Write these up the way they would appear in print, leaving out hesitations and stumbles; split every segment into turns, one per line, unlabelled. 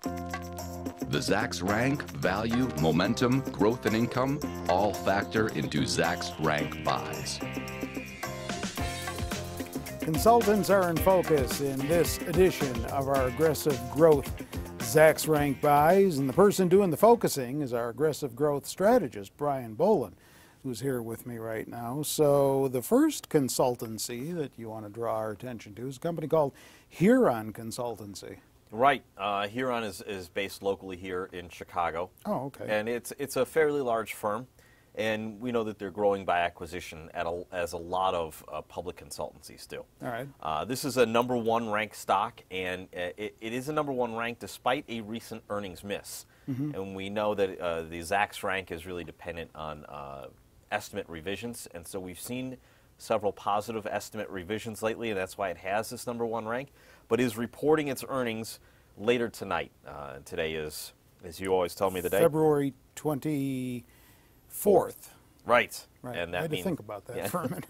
The Zacks rank, value, momentum, growth, and income all factor into Zacks rank buys.
Consultants are in focus in this edition of our aggressive growth Zacks rank buys, and the person doing the focusing is our aggressive growth strategist, Brian Boland, who's here with me right now. So the first consultancy that you want to draw our attention to is a company called Huron Consultancy.
Right. Huron is based locally here in Chicago.
Oh, okay.
And it's a fairly large firm, and we know that they're growing by acquisition as a lot of public consultancies do.
All right.
This is a #1 ranked stock, and it is a #1 rank despite a recent earnings miss. Mm-hmm. And we know that the Zacks rank is really dependent on estimate revisions, and so we've seen several positive estimate revisions lately, and that's why it has this #1 rank, but is reporting its earnings later tonight. Today is, as you always tell me, the day?
February 24th.
Right.
Right.
And that
I had to
means,
think about that for a minute.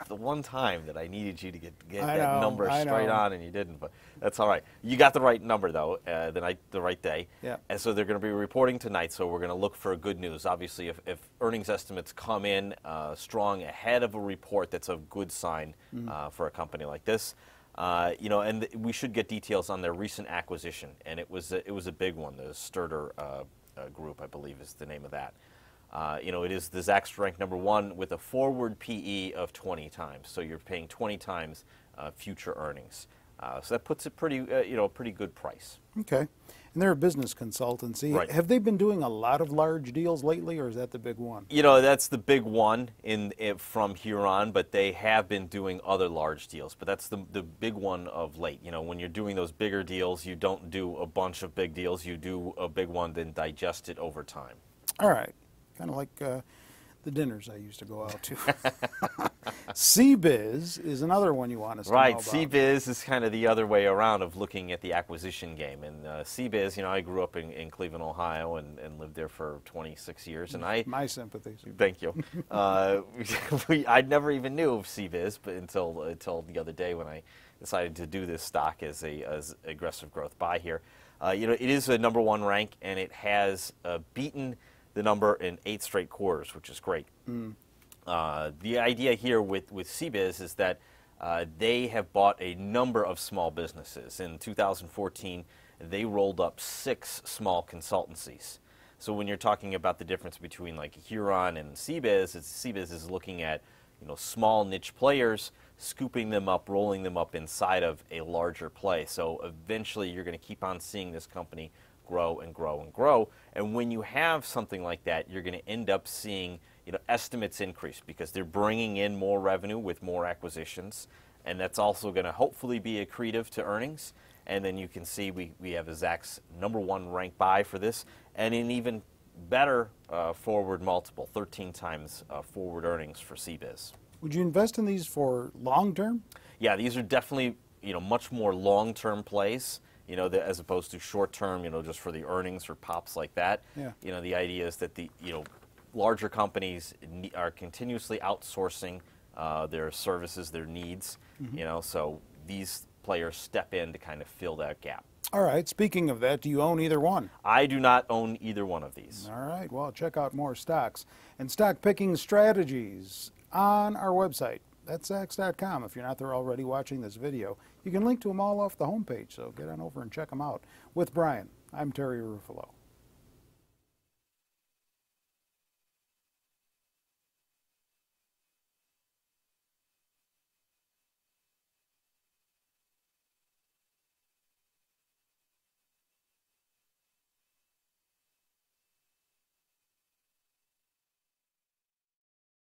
The one time that I needed you to get
I
that
know,
number
I
straight
know.
on, and you didn't, but that's all right. You got the right number, though, the right day.
Yeah.
And so they're going to be reporting tonight, so we're going to look for good news. Obviously, if earnings estimates come in strong ahead of a report, that's a good sign for a company like this. And we should get details on their recent acquisition, and it was a big one. The Sturder Group, I believe, is the name of that. It is the Zacks rank #1 with a forward PE of 20 times. So you're paying 20 times future earnings. So that puts it pretty good price.
Okay. And they're a business consultancy.
Right.
Have they been doing a lot of large deals lately, or is that the big one?
That's the big one from Huron, but they have been doing other large deals. But that's the big one of late. When you're doing those bigger deals, you don't do a bunch of big deals. You do a big one, then digest it over time.
All right. Kind of like the dinners I used to go out to. CBIZ is another one you want us to know about.
CBIZ is kind of the other way around of looking at the acquisition game. And CBIZ, I grew up in Cleveland, Ohio, and lived there for 26 years. And
My sympathies.
Thank you. I never even knew of CBIZ, but until the other day when I decided to do this stock as aggressive growth buy here. It is a #1 rank, and it has beaten the number in 8 straight quarters, which is great. The idea here with CBIZ is that they have bought a number of small businesses. In 2014, they rolled up 6 small consultancies. So when you're talking about the difference between like Huron and CBIZ, CBIZ is looking at small niche players, scooping them up, rolling them up inside of a larger play. So eventually you're going to keep on seeing this company grow and grow and grow. And when you have something like that, you're going to end up seeing estimates increase because they're bringing in more revenue with more acquisitions, and that's also going to hopefully be accretive to earnings. And then you can see we have a Zacks #1 rank buy for this, and an even better forward multiple, 13 times forward earnings for CBIZ.
Would you invest in these for long term?
Yeah, these are definitely much more long-term plays. As opposed to short-term, just for the earnings or pops like that.
Yeah.
The idea is that the larger companies are continuously outsourcing their services, their needs. So these players step in to kind of fill that gap.
All right. Speaking of that, do you own either one?
I do not own either one of these.
All right. Well, check out more stocks and stock picking strategies on our website. That's Zacks.com. If you're not there already watching this video, you can link to them all off the homepage, so get on over and check them out. With Brian, I'm Terry Ruffalo.